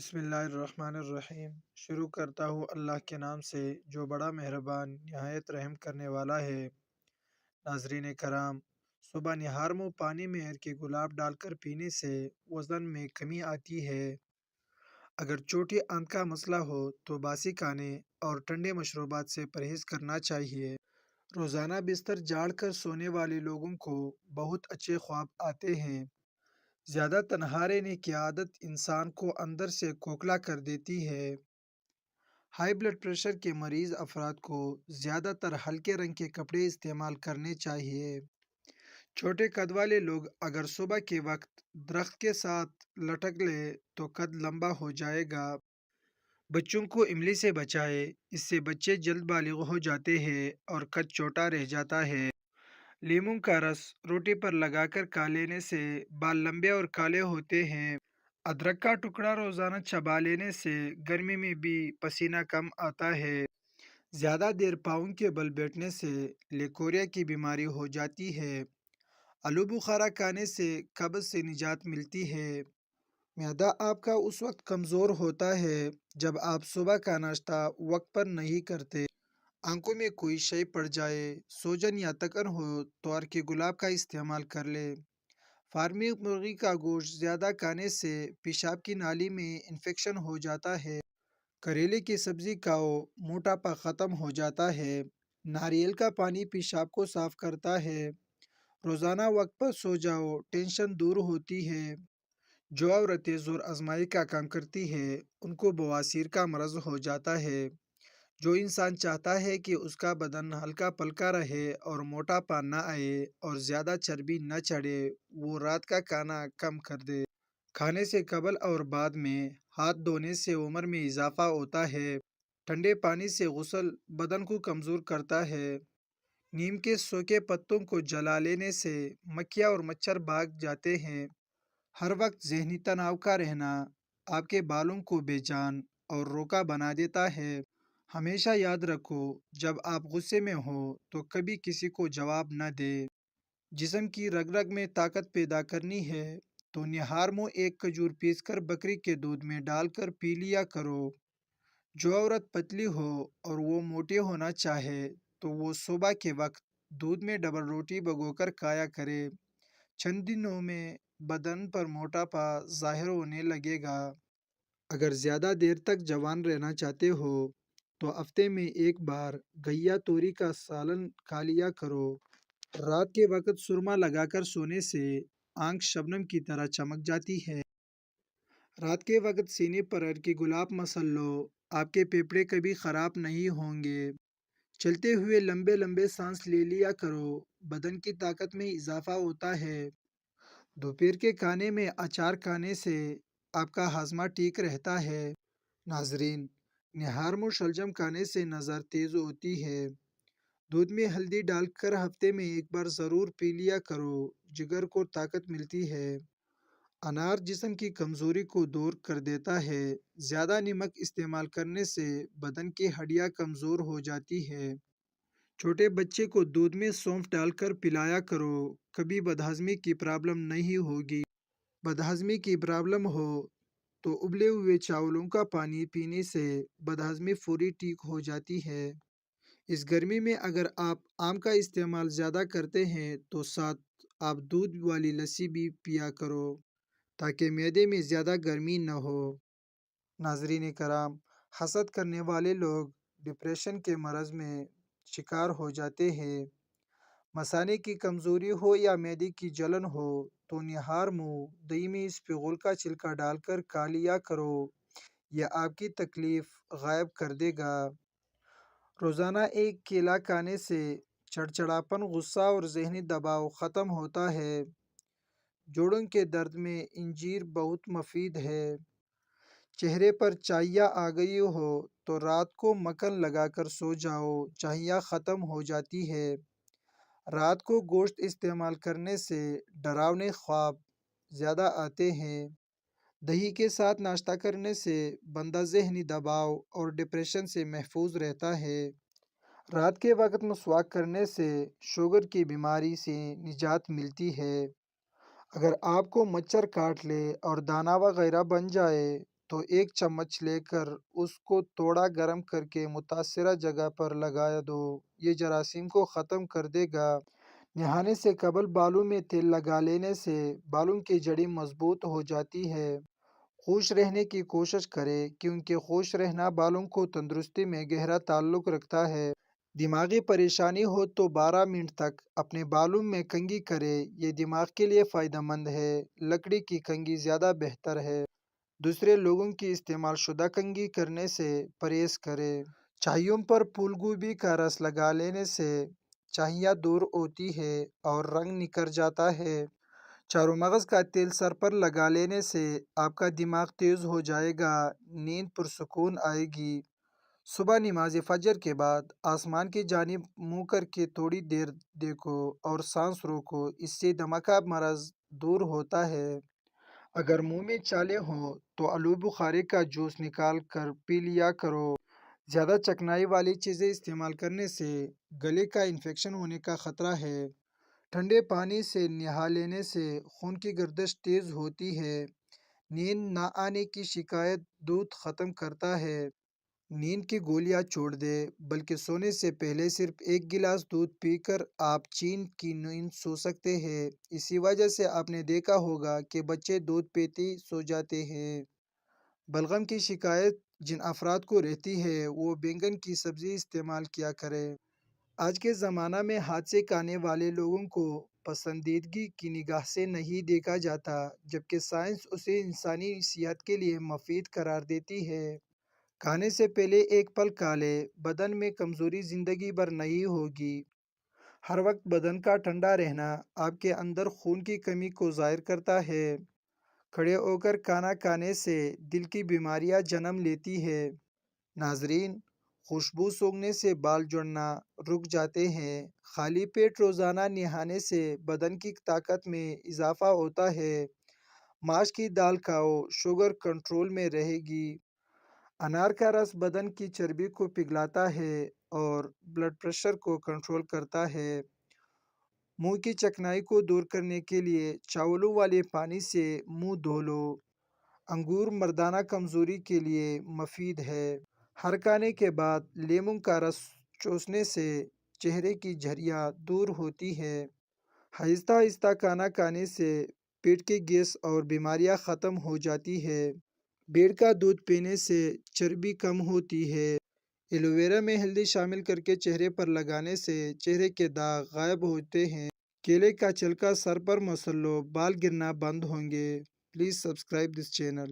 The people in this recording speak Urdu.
بسم اللہ الرحمن الرحیم۔ شروع کرتا ہوں اللہ کے نام سے جو بڑا مہربان نہایت رحم کرنے والا ہے۔ ناظرین کرام، صبح نہار منہ پانی میں ہر کے گلاب ڈال کر پینے سے وزن میں کمی آتی ہے۔ اگر چوٹی اندھ کا مسئلہ ہو تو باسی کھانے اور ٹھنڈے مشروبات سے پرہیز کرنا چاہیے۔ روزانہ بستر جھاڑ کر سونے والے لوگوں کو بہت اچھے خواب آتے ہیں۔ زیادہ تنہا رہنے کی عادت انسان کو اندر سے کھوکھلا کر دیتی ہے۔ ہائی بلڈ پریشر کے مریض افراد کو زیادہ تر ہلکے رنگ کے کپڑے استعمال کرنے چاہیے۔ چھوٹے قد والے لوگ اگر صبح کے وقت درخت کے ساتھ لٹک لے تو قد لمبا ہو جائے گا۔ بچوں کو املی سے بچائے، اس سے بچے جلد بالغ ہو جاتے ہیں اور قد چھوٹا رہ جاتا ہے۔ لیموں کا رس روٹی پر لگا کر کھا لینے سے بال لمبے اور کالے ہوتے ہیں۔ ادرک کا ٹکڑا روزانہ چبا لینے سے گرمی میں بھی پسینہ کم آتا ہے۔ زیادہ دیر پاؤں کے بل بیٹھنے سے لیکوریا کی بیماری ہو جاتی ہے۔ آلو بخارا کھانے سے قبض سے نجات ملتی ہے۔ معدہ آپ کا اس وقت کمزور ہوتا ہے جب آپ صبح کا ناشتہ وقت پر نہیں کرتے۔ آنکھوں میں کوئی شے پڑ جائے، سوجن یا تکن ہو تو ارک گلاب کا استعمال کر لے۔ فارمی مرغی کا گوشت زیادہ کھانے سے پیشاب کی نالی میں انفیکشن ہو جاتا ہے۔ کریلے کی سبزی کھاؤ، موٹاپا ختم ہو جاتا ہے۔ ناریل کا پانی پیشاب کو صاف کرتا ہے۔ روزانہ وقت پر سو جاؤ، ٹینشن دور ہوتی ہے۔ جو عورتیں زور آزمائی کا کام کرتی ہے ان کو بواسیر کا مرض ہو جاتا ہے۔ جو انسان چاہتا ہے کہ اس کا بدن ہلکا پلکا رہے اور موٹاپا نہ آئے اور زیادہ چربی نہ چڑھے، وہ رات کا کھانا کم کر دے۔ کھانے سے قبل اور بعد میں ہاتھ دھونے سے عمر میں اضافہ ہوتا ہے۔ ٹھنڈے پانی سے غسل بدن کو کمزور کرتا ہے۔ نیم کے سوکھے پتوں کو جلا لینے سے مکھیاں اور مچھر بھاگ جاتے ہیں۔ ہر وقت ذہنی تناؤ کا رہنا آپ کے بالوں کو بے جان اور روکا بنا دیتا ہے۔ ہمیشہ یاد رکھو، جب آپ غصے میں ہو تو کبھی کسی کو جواب نہ دے۔ جسم کی رگ رگ میں طاقت پیدا کرنی ہے تو نہار منہ ایک کھجور پیس کر بکری کے دودھ میں ڈال کر پی لیا کرو۔ جو عورت پتلی ہو اور وہ موٹی ہونا چاہے تو وہ صبح کے وقت دودھ میں ڈبل روٹی بھگو کر کھایا کرے۔ چند دنوں میں بدن پر موٹاپا ظاہر ہونے لگے گا۔ اگر زیادہ دیر تک جوان رہنا چاہتے ہو تو ہفتے میں ایک بار گھیا توری کا سالن کھا لیا کرو۔ رات کے وقت سرما لگا کر سونے سے آنکھ شبنم کی طرح چمک جاتی ہے۔ رات کے وقت سینے پر ارک گلاب مسل لو، آپ کے پھیپھڑے کبھی خراب نہیں ہوں گے۔ چلتے ہوئے لمبے لمبے سانس لے لیا کرو، بدن کی طاقت میں اضافہ ہوتا ہے۔ دوپہر کے کھانے میں اچار کھانے سے آپ کا ہاضمہ ٹھیک رہتا ہے۔ ناظرین، نہار منہ شلجم کھانے سے نظر تیز ہوتی ہے۔ دودھ میں ہلدی ڈال کر ہفتے میں ایک بار ضرور پی لیا کرو، جگر کو طاقت ملتی ہے۔ انار جسم کی کمزوری کو دور کر دیتا ہے۔ زیادہ نمک استعمال کرنے سے بدن کی ہڈیاں کمزور ہو جاتی ہے۔ چھوٹے بچے کو دودھ میں سونف ڈال کر پلایا کرو، کبھی بدہضمی کی پرابلم نہیں ہوگی۔ بدہضمی کی پرابلم ہو تو ابلے ہوئے چاولوں کا پانی پینے سے بدہضمی فوری ٹھیک ہو جاتی ہے۔ اس گرمی میں اگر آپ آم کا استعمال زیادہ کرتے ہیں تو ساتھ آپ دودھ والی لسی بھی پیا کرو تاکہ معدے میں زیادہ گرمی نہ ہو۔ ناظرین کرام، حسد کرنے والے لوگ ڈپریشن کے مرض میں شکار ہو جاتے ہیں۔ مثانے کی کمزوری ہو یا معدے کی جلن ہو تو نہار منہ دہی میں اس پغول کا چھلکا ڈال کر کھا لیا کرو، یہ آپ کی تکلیف غائب کر دے گا۔ روزانہ ایک کیلا کھانے سے چڑچڑاپن، غصہ اور ذہنی دباؤ ختم ہوتا ہے۔ جوڑوں کے درد میں انجیر بہت مفید ہے۔ چہرے پر چاہیاں آ گئی ہو تو رات کو مکھن لگا کر سو جاؤ، چاہیاں ختم ہو جاتی ہے۔ رات کو گوشت استعمال کرنے سے ڈراونے خواب زیادہ آتے ہیں۔ دہی کے ساتھ ناشتہ کرنے سے بندہ ذہنی دباؤ اور ڈپریشن سے محفوظ رہتا ہے۔ رات کے وقت مسواک کرنے سے شوگر کی بیماری سے نجات ملتی ہے۔ اگر آپ کو مچھر کاٹ لے اور دانہ وغیرہ بن جائے تو ایک چمچ لے کر اس کو تھوڑا گرم کر کے متاثرہ جگہ پر لگا دو۔ یہ جراثیم کو ختم کر دے گا۔ نہانے سے قبل بالوں میں تیل لگا لینے سے بالوں کی جڑیں مضبوط ہو جاتی ہے۔ خوش رہنے کی کوشش کریں کیونکہ خوش رہنا بالوں کو تندرستی میں گہرا تعلق رکھتا ہے۔ دماغی پریشانی ہو تو 12 منٹ تک اپنے بالوں میں کنگھی کریں، یہ دماغ کے لیے فائدہ مند ہے۔ لکڑی کی کنگھی زیادہ بہتر ہے۔ دوسرے لوگوں کی استعمال شدہ کنگھی کرنے سے پرہیز کریں۔ چاہیوں پر پھول گوبھی کا رس لگا لینے سے چاہیاں دور ہوتی ہے اور رنگ نکھر جاتا ہے۔ چاروں مغز کا تیل سر پر لگا لینے سے آپ کا دماغ تیز ہو جائے گا، نیند پرسکون آئے گی۔ صبح نماز فجر کے بعد آسمان کی جانب منہ کر کے تھوڑی دیر دیکھو اور سانس روکو، اس سے دمہ کا مرض دور ہوتا ہے۔ اگر منہ میں چھالے ہوں تو آلو بخارے کا جوس نکال کر پی لیا کرو۔ زیادہ چکنائی والی چیزیں استعمال کرنے سے گلے کا انفیکشن ہونے کا خطرہ ہے۔ ٹھنڈے پانی سے نہا لینے سے خون کی گردش تیز ہوتی ہے۔ نیند نہ آنے کی شکایت دودھ ختم کرتا ہے۔ نیند کی گولیاں چھوڑ دیں، بلکہ سونے سے پہلے صرف ایک گلاس دودھ پی کر آپ چین کی نیند سو سکتے ہیں۔ اسی وجہ سے آپ نے دیکھا ہوگا کہ بچے دودھ پیتے ہی سو جاتے ہیں۔ بلغم کی شکایت جن افراد کو رہتی ہے وہ بینگن کی سبزی استعمال کیا کریں۔ آج کے زمانہ میں ہاتھ سے کھانے والے لوگوں کو پسندیدگی کی نگاہ سے نہیں دیکھا جاتا، جبکہ سائنس اسے انسانی صحت کے لیے مفید قرار دیتی ہے۔ کھانے سے پہلے ایک پھل کھا لیں، بدن میں کمزوری زندگی بھر نہیں ہوگی۔ ہر وقت بدن کا ٹھنڈا رہنا آپ کے اندر خون کی کمی کو ظاہر کرتا ہے۔ کھڑے ہو کر کھانا کھانے سے دل کی بیماریاں جنم لیتی ہے۔ ناظرین، خوشبو سونگھنے سے بال جھڑنا رک جاتے ہیں۔ خالی پیٹ روزانہ نہانے سے بدن کی طاقت میں اضافہ ہوتا ہے۔ ماش کی دال کھاؤ، شوگر کنٹرول میں رہے گی۔ انار کا رس بدن کی چربی کو پگھلاتا ہے اور بلڈ پریشر کو کنٹرول کرتا ہے۔ منہ کی چکنائی کو دور کرنے کے لیے چاولوں والے پانی سے منہ دھو لو۔ انگور مردانہ کمزوری کے لیے مفید ہے۔ ہر کھانے کے بعد لیموں کا رس چوسنے سے چہرے کی جھریاں دور ہوتی ہے۔ آہستہ آہستہ کھانا کھانے سے پیٹ کی گیس اور بیماریاں ختم ہو جاتی ہے۔ بھیڑ کا دودھ پینے سے چربی کم ہوتی ہے۔ ایلو ویرا میں ہلدی شامل کر کے چہرے پر لگانے سے چہرے کے داغ غائب ہوتے ہیں۔ کیلے کا چھلکا سر پر مسل لو، بال گرنا بند ہوں گے۔ Please subscribe this channel.